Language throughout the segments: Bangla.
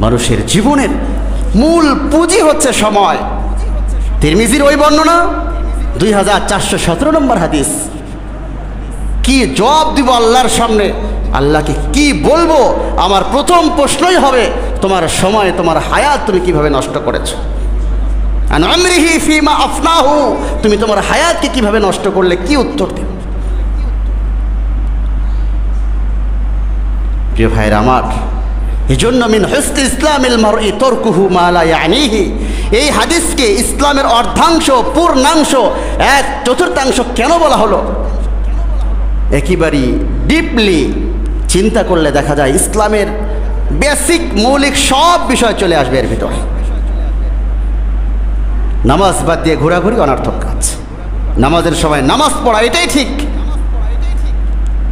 মানুষের জীবনের মূল পুঁজি হচ্ছে সময়। তিরমিজির ওই বর্ণনা 2417 নম্বর হাদিস। কি জবাব দিব আল্লাহর সামনে? আল্লাহকে কি বলবো? আমার প্রথম প্রশ্নই হবে তোমার সময়, তোমার হায়াত তুমি কিভাবে নষ্ট করেছো। আন আমরিহি ফিমা আফনাহু, তুমি তোমার হায়াতকে কিভাবে নষ্ট করলে, কি উত্তর দেবে? প্রিয় ভাইরা আমার, এজন্য মিন হুসনি ইসলামিল মারই তারকুহু মা লা ইয়ানিহি, এই হাদিসকে ইসলামের অর্ধাংশ, পূর্ণাংশ, 1/4 কেন বলা হলো? একেবারেই ডিপলি চিন্তা করলে দেখা যায় ইসলামের বেসিক মৌলিক সব বিষয় চলে আসবে এর ভিতরে। নামাজ বাদ দিয়ে ঘোরাঘুরি অনর্থক কাজ। নামাজের সময় নামাজ পড়া এটাই ঠিক।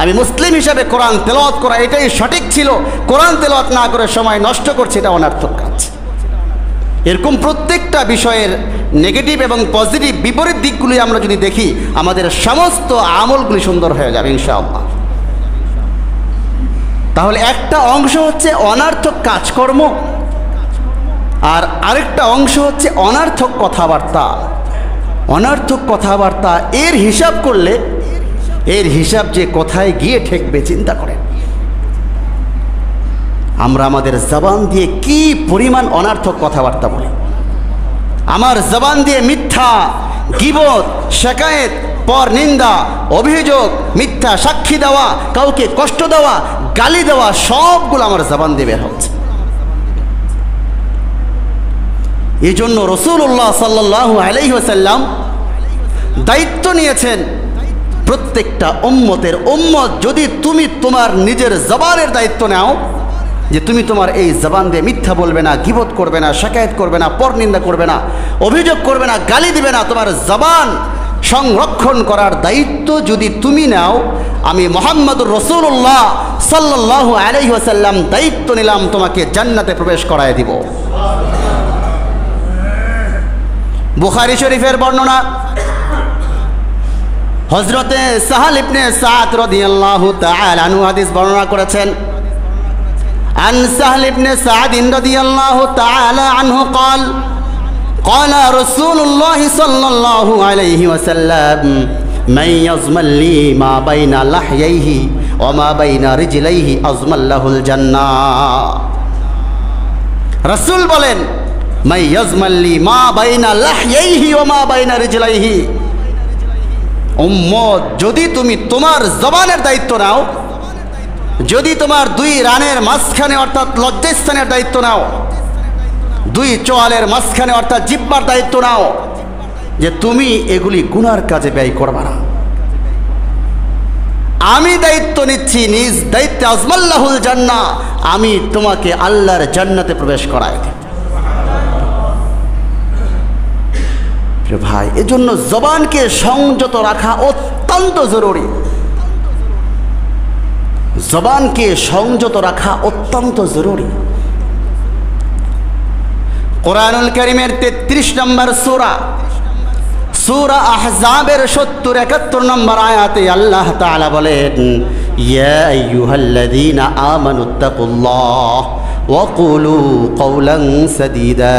আমি মুসলিম হিসাবে কোরআন তেলাওয়াত করা এটাই সঠিক ছিল। কোরআন তেলাওয়াত না করে সময় নষ্ট করছে, এটা অনর্থক কাজ। এরকম প্রত্যেকটা বিষয়ের নেগেটিভ এবং পজিটিভ বিপরীত দিকগুলি আমরা যদি দেখি, আমাদের সমস্ত আমলগুলি সুন্দর হয়ে যাবে ইনশাআল্লাহ। তাহলে একটা অংশ হচ্ছে অনর্থক কাজকর্ম, আর আরেকটা অংশ হচ্ছে অনর্থক কথাবার্তা। অনর্থক কথাবার্তা এর হিসাব করলে এর হিসাব যে কোথায় গিয়ে ঠেকবে চিন্তা করেন। আমরা আমাদের জবান দিয়ে কি পরিমাণ অনর্থক কথাবার্তা বলি। আমার জবান দিয়ে মিথ্যা, গীবত, শিকায়েত, পর নিন্দা, অভিযোগ, মিথ্যা সাক্ষী দেওয়া, কাউকে কষ্ট দেওয়া, গালি দেওয়া, সবগুলো আমার জবান দিয়ে বের হচ্ছে। এই জন্য রাসূলুল্লাহ সাল্লাল্লাহু আলাইহি ওয়াসাল্লাম দায়িত্ব নিয়েছেন, প্রত্যেকটা উম্মতের উম্মত যদি তুমি তোমার নিজের জবানের দায়িত্ব নাও, যে তুমি তোমার এই জবান দিয়ে মিথ্যা বলবে না, গীবত করবে না, শিকায়েত করবে না, পরনিন্দা করবে না, অভিযোগ করবে না, গালি দিবে না, তোমার জবান সংরক্ষণ করার দায়িত্ব যদি তুমি নাও, আমি মুহাম্মদুর রাসূলুল্লাহ সাল্লাল্লাহু আলাইহি ওয়াসাল্লাম দায়িত্ব নিলাম তোমাকে জান্নাতে প্রবেশ করায় দিব। বুখারী শরীফের বর্ণনা, হযরতে সাহাল ইবনে সাদ রাদিয়াল্লাহু তাআলা আনহু হাদিস বর্ণনা করেছেন। عن سهل بن سعد رضي الله تعالى عنه قال قال رسول الله صلى الله عليه وسلم من يضمن لي ما بين لحييه وما بين رجليه أضمن له الجنة। রাসূল বলেন, من يضمن لي ما بين لحييه وما بين رجليه, উম্মত যদি তুমি তোমার জবানের দায়িত্ব নাও, যদি তোমার দুই রানের মাঝখানে অর্থাৎ লজ্জাস্থানের দায়িত্ব নাও, দুই চোয়ালের মাঝখানে অর্থাৎ জিহ্বার দায়িত্ব নাও, যে তুমি এগুলি গুনার কাজে ব্যয় করবা না, আমি দায়িত্ব নিচ্ছি, নিজ দায়িত্বে আজমাল্লাহুল জান্নাহ, আমি তোমাকে আল্লাহর জান্নাতে প্রবেশ করায় দেব। ভাই, এজন্য জবানকে সংযত রাখা অত্যন্ত জরুরি। জবানকে সংযত রাখা অত্যন্ত জরুরি। কোরআনুল কারীমের 33 নম্বর সূরা, সূরা আহজাবের 70-71 নম্বর আয়াতে আল্লাহ তাআলা বলেন, ইয়া আইয়ুহাল্লাযীনা আমানুত্তাকুল্লাহ ওয়া কুলু কওলান সাদীদা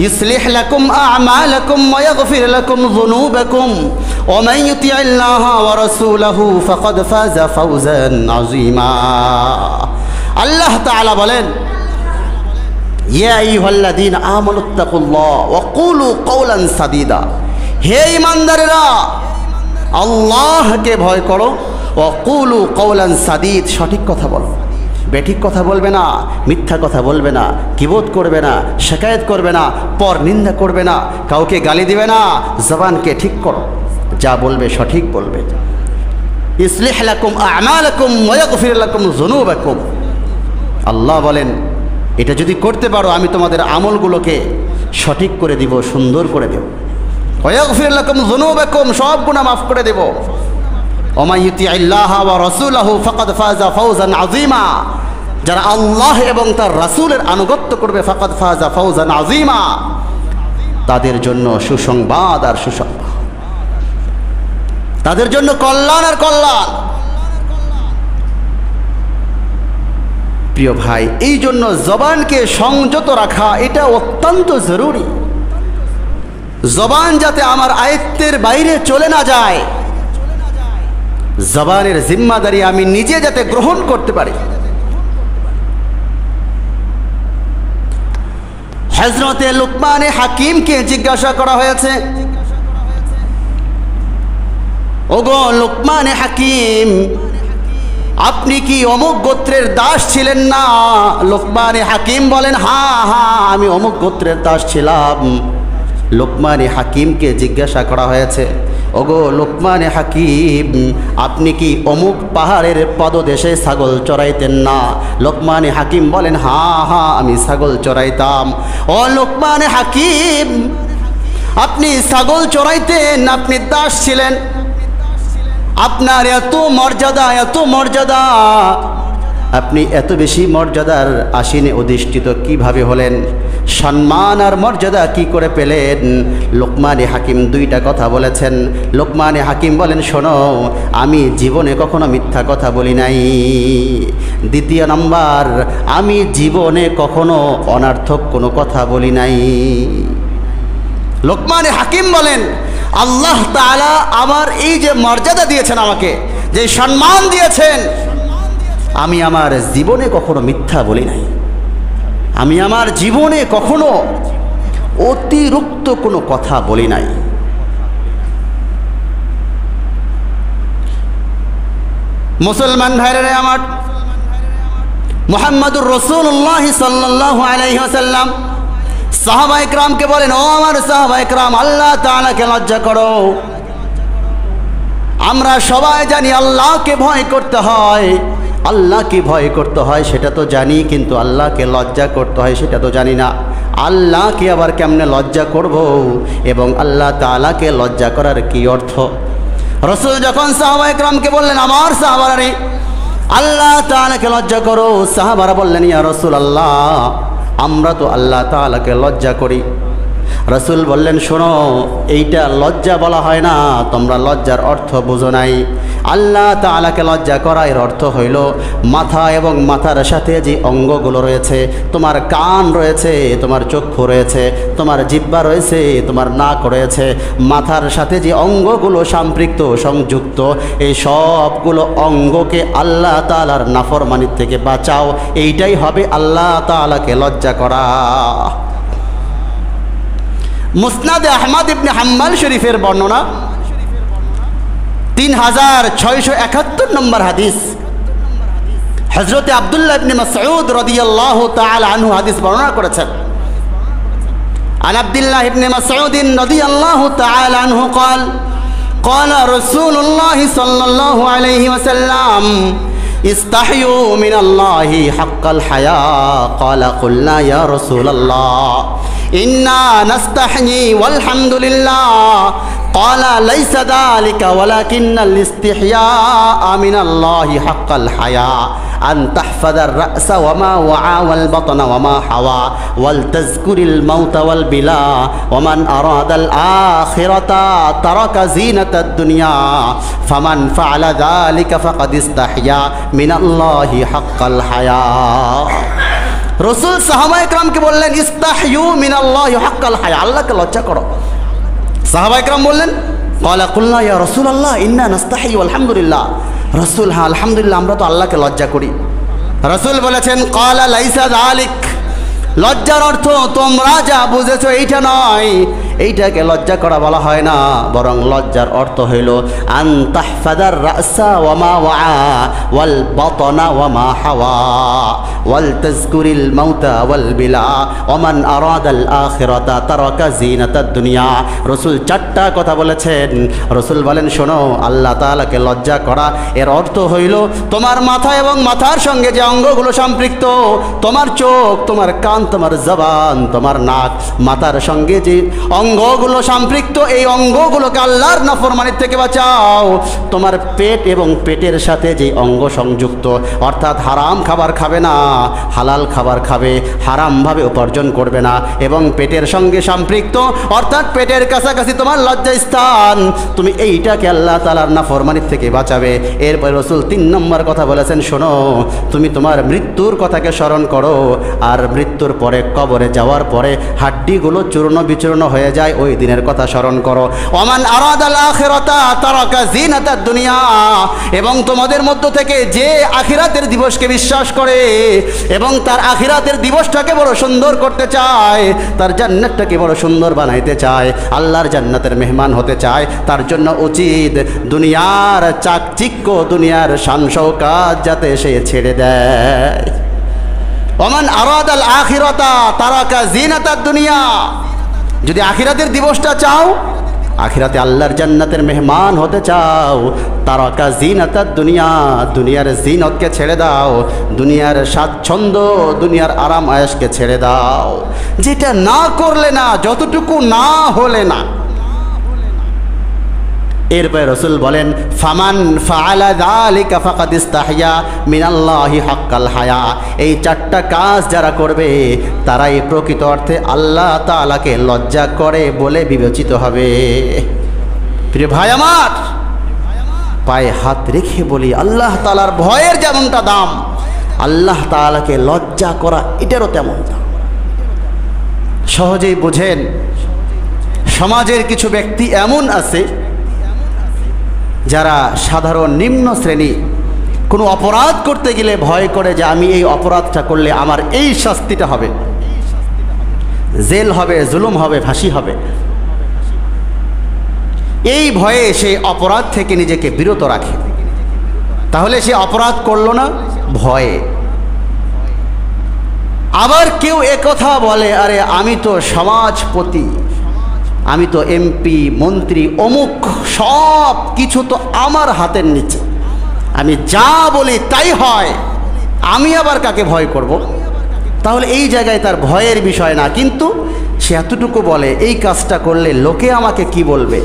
يصلح لكم أعمالكم ويغفر لكم ذنوبكم ومن يطع الله ورسوله فقد فاز فوزا عظيما। আল্লাহ তাআলা বলেন, ইয়া আইয়ুহাল্লাযীনা আমানুত্তাকুল্লাহ ওয়া কুলু কওলান সাদীদা, হে ঈমানদারেরা আল্লাহকে ভয় করো, ওয়া কুলু কওলান সাদীদ, সঠিক কথা বলো, বেঠিক কথা বলবে না, মিথ্যা কথা বলবে না, গীবত করবে না, শিকায়েত করবে না, পর নিন্দা করবে না, কাউকে গালি দিবে না, জবানকে ঠিক করো, যা বলবে সঠিক বলবে। ইসলিহ লাকুম আ'মালাকুম ওয়া ইয়াগফির লাকুম যুনুবাকুম, আল্লাহ বলেন এটা যদি করতে পারো আমি তোমাদের আমলগুলোকে সঠিক করে দিব, সুন্দর করে দেব। ওয়া ইয়াগফির লাকুম যুনুবাকুম, সব গুনাহ মাফ করে দেব। ওয়া ইউতিইল্লাহা ওয়া রাসূলাহু ফাকাদ ফাজা ফাওজান আযীমা, যারা আল্লাহ এবং তার রাসূলের আনুগত্য করবে, ফাকাদ ফাজা ফাওজান আযীমা, তাদের জন্য সুসংবাদ আর সুসংবাদ, তাদের জন্য কল্যাণ আর কল্যাণ। প্রিয় ভাই, এই জন্য জবানকে সংযত রাখা এটা অত্যন্ত জরুরি। জবান যাতে আমার আয়ত্তের বাইরে চলে না যায়, জবানের জিম্মাদারি আমি নিজে যাতে গ্রহণ করতে পারি। হযরতে লুকমানে হাকিমকে জিজ্ঞাসা করা হয়েছে, ওগো লুকমানে হাকিম, আপনি কি অমুক গোত্রের দাস ছিলেন না? লুকমানে হাকিম বলেন, হ্যাঁ হ্যাঁ, আমি অমুক গোত্রের দাস ছিলাম। লুকমানে হাকিমকে জিজ্ঞাসা করা হয়েছে, ওগো লুকমানে হাকিম, আপনি কি অমুক পাহাড়ের পদদেশে ছাগল চড়াইতেন না? লুকমানে হাকিম বলেন, হ্যাঁ হ্যাঁ, আমি ছাগল চড়াইতাম। ও লুকমানে হাকিম, আপনি ছাগল চড়াইতেন, আপনি দাস ছিলেন, আপনার এত মর্যাদা, এত মর্যাদা, আপনি এত বেশি মর্যাদার আসীনে অধিষ্ঠিত কিভাবে হলেন? সম্মান আর মর্যাদা কি করে পেলেন? লুকমানে হাকিম দুইটা কথা বলেছেন। লুকমানে হাকিম বলেন, শোনো, আমি জীবনে কখনো মিথ্যা কথা বলি নাই। দ্বিতীয় নাম্বার, আমি জীবনে কখনো অনার্থক কোনো কথা বলি নাই। লুকমানে হাকিম বলেন, আল্লাহ তাআলা আমার এই যে মর্যাদা দিয়েছেন, আমাকে যে সম্মান দিয়েছেন, আমি আমার জীবনে কখনো মিথ্যা বলি নাই। আমি আমার জীবনে কখনো অতিরিক্ত কোনো কথা বলি নাই। মুসলমান ভাইরা আমার, মুহাম্মদুর রাসূলুল্লাহ সাল্লাল্লাহু আলাইহি ওয়াসাল্লাম সাহাবায়ে কেরামকে বলেন, ও আমার সাহাবায়ে কেরাম, আল্লাহ তাআলাকে লজ্জা করো। আমরা সবাই জানি আল্লাহকে ভয় করতে হয়, আল্লাহকে ভয় করতে হয় সেটা তো জানি, কিন্তু আল্লাহকে লজ্জা করতে হয় সেটা তো জানি না। আল্লাহকে আবার কেমনে লজ্জা করব, এবং আল্লাহ তাআলাকে লজ্জা করার কি অর্থ? রাসূল যখন সাহাবায়ে কেরামকে বললেন, আমার সাহাবারা আল্লাহ তাআলাকে লজ্জা করো, সাহাবারা বললেন, ইয়া রাসূলুল্লাহ, আমরা তো আল্লাহ তাআলাকে লজ্জা করি। রাসূল বললেন, শোনো, এইটা লজ্জা বলা হয় না, তোমরা লজ্জার অর্থ বুঝো নাই। আল্লাহ তাআলাকে লজ্জা করা এর অর্থ হইল মাথা এবং মাথার সাথে যে অঙ্গগুলো রয়েছে, তোমার কান রয়েছে, তোমার চক্ষু রয়েছে, তোমার জিহ্বা রয়েছে, তোমার নাক রয়েছে, মাথার সাথে যে অঙ্গগুলো সম্পৃক্ত সংযুক্ত, এই সবগুলো অঙ্গকে আল্লাহ তাআলার নাফরমানির থেকে বাঁচাও। এইটাই হবে আল্লাহ তাআলাকে লজ্জা করা। মুসনাদে আহমদ ইবনে হাম্বল শরীফের বর্ণনা 3671 নম্বর হাদিস, হযরতে আব্দুল্লাহ ইবনে মাসউদ রাদিয়াল্লাহু তাআলা আনহু হাদিস বর্ণনা করেছেন। আন আব্দুল্লাহ ইবনে মাসউদ রাদিয়াল্লাহু তাআলা আনহু قال قال رسول الله صلى الله عليه وسلم استحيوا من الله حق الحياء قال قلنا يا رسول الله إنا نستحيي والحمد لله قال ليس ذلك ولكن الاستحياء من الله حق الحياء أن تحفظ الرأس وما وعى والبطن وما حوى ولتذكر الموت والبلا ومن أراد الآخرة ترك زينة الدنيا فمن فعل ذلك فقد استحيا من الله حق الحياء। রাসূল সাহাবায়ে কেরামকে বললেন, ইস্তাহয়ু মিনাল্লাহি হাক্কাল হায়া, আল্লাহকে লজ্জা করো। সাহাবায়ে কেরাম বললেন, ক্বালা কুলনা ইয়া রাসূলুল্লাহ ইন্না নাস্তাহি আলহামদুলিল্লাহ। রাসূল, হ্যাঁ আলহামদুলিল্লাহ, আমরা তো আল্লাহকে লজ্জা করি। রাসূল বলেছেন, ক্বালা লাইসা যালিক, লজ্জার অর্থ তোমরা যা বুঝেছো এইটা নয়, এইটাকে লজ্জা করা বলা হয় না, বরং লজ্জার অর্থ হইল আন তাহফাদার রাসা ওয়া মা ওয়া ওয়াল বাতনা ওয়া মা হাওয়া ওয়াল তাযকুরিল মাউতা ওয়াল বিলা ওয়া মান আরাদাল আখিরাতা তারাকা জিনাতাদ দুনিয়া। রাসূল চারটা কথা বলেছেন। রাসূল বলেন, শোনো, আল্লাহ তাআলাকে লজ্জা করা এর অর্থ হইল তোমার মাথা এবং মাথার সঙ্গে যে অঙ্গগুলো সম্পৃক্ত, তোমার চোখ, তোমার কান, তোমার জবান, তোমার নাক, মাথার সঙ্গে যে অঙ্গগুলো সম্পৃক্ত, এই অঙ্গগুলোকে আল্লাহর নাফরমানির থেকে বাঁচাও। তোমার পেট এবং পেটের সাথে যে অঙ্গ সংযুক্ত, অর্থাৎ হারাম খাবার খাবে না, হালাল খাবার খাবে, হারামভাবে উপার্জন করবে না, এবং পেটের সঙ্গে সম্পৃক্ত অর্থাৎ পেটের কাছাকাছি তোমার লজ্জা স্থান, তুমি এইটাকে আল্লাহ তাআলার নাফরমানির থেকে বাঁচাবে। এরপর রাসূল 3 নম্বর কথা বলেছেন, শোনো, তুমি তোমার মৃত্যুর কথাকে স্মরণ করো, আর মৃত্যুর পরে কবরে যাওয়ার পরে হাড্ডিগুলো চূর্ণ বিচূর্ণ হয়ে যায়, ওই দিনের কথা স্মরণ করো। ওমান আরাদাল আখিরাতা তারাকা জিনাতাদ দুনিয়া, এবং তোমাদের মধ্য থেকে যে আখিরাতের দিবসকে বিশ্বাস করে এবং তার আখিরাতের দিবসটাকে বড় সুন্দর করতে চায়, তার জান্নাতটাকে বড় সুন্দর বানাইতে চায়, আল্লাহর জান্নাতের মেহমান হতে চায়, তার জন্য উচিত দুনিয়ার চাকচিক্য, দুনিয়ার শান শৌকাত যাতে সে ছেড়ে দেয়। ওমান আরাদাল আখিরাতা তারাকা জিনাতাদ দুনিয়া, যদি আখিরাতের দিবসটা চাও, আখিরাতে আল্লাহর জান্নাতের মেহমান হতে চাও, তারাকা জিনাতাদ দুনিয়া, দুনিয়ার জিনতকে ছেড়ে দাও, দুনিয়ার স্বাচ্ছন্দ্য, দুনিয়ার আরাম আয়েশকে ছেড়ে দাও। যেটা না করলে না, যতটুকু না হলে না। এরপর রাসূল বলেন, ফামান ফাআলা যালিকা ফাকাদ ইস্তাহইয়া মিনাল্লাহি হাক্কাল হায়া, এই 4টা কাজ যারা করবে তারাই প্রকৃত অর্থে আল্লাহ তাআলাকে লজ্জা করে বলে বিবেচিত হবে। প্রিয় ভাই আমার, পায়ে হাত রেখে বলি, আল্লাহ তাআলার ভয়ের যেমনটা দাম, আল্লাহ তাআলাকে লজ্জা করা এটারও তেমন দাম। সহজেই বুঝেন, সমাজের কিছু ব্যক্তি এমন আছে যারা সাধারণ নিম্ন শ্রেণী, কোনো অপরাধ করতে গেলে ভয় করে যে আমি এই অপরাধটা করলে আমার এই শাস্তিটা হবে, জেল হবে, জুলুম হবে, ফাঁসি হবে, এই ভয়ে সে অপরাধ থেকে নিজেকে বিরত রাখে। তাহলে সে অপরাধ করলো না ভয়ে। আবার কেউ একথা বলে, আরে আমি তো সমাজপতি, আমি তো এমপি, মন্ত্রী, অমুক, সব কিছু তো আমার হাতের নিচে, আমি যা বলি তাই হয়, আমি আবার কাকে ভয় করব? তাহলে এই জায়গায় তার ভয়ের বিষয় না, কিন্তু সে এতটুকু বলে, এই কাজটা করলে লোকে আমাকে কি বলবে,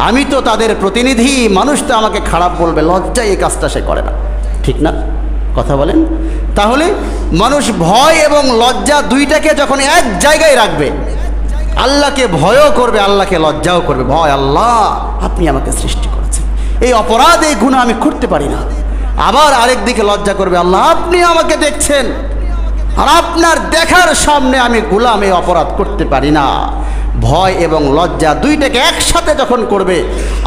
আমি তো তাদের প্রতিনিধি, মানুষ তো আমাকে খারাপ বলবে, লজ্জায় এই কাজটা সে করে না। ঠিক না? কথা বলেন। তাহলে মানুষ ভয় এবং লজ্জা দুইটাকে যখন এক জায়গায় রাখবে, আল্লাহকে ভয়ও করবে, আল্লাহকে লজ্জাও করবে। ভয়, আল্লাহ আপনি আমাকে সৃষ্টি করেছেন, এই অপরাধ, এই গুনাহ আমি করতে পারি না। আবার আরেক দিকে লজ্জা করবে, আল্লাহ আপনি আমাকে দেখছেন, আর আপনার দেখার সামনে আমি গোলাম, এই অপরাধ করতে পারি না। ভয় এবং লজ্জা দুইটাকে একসাথে যখন করবে,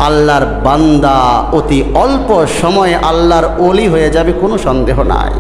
আল্লাহর বান্দা অতি অল্প সময়ে আল্লাহর ওলি হয়ে যাবে, কোনো সন্দেহ নাই।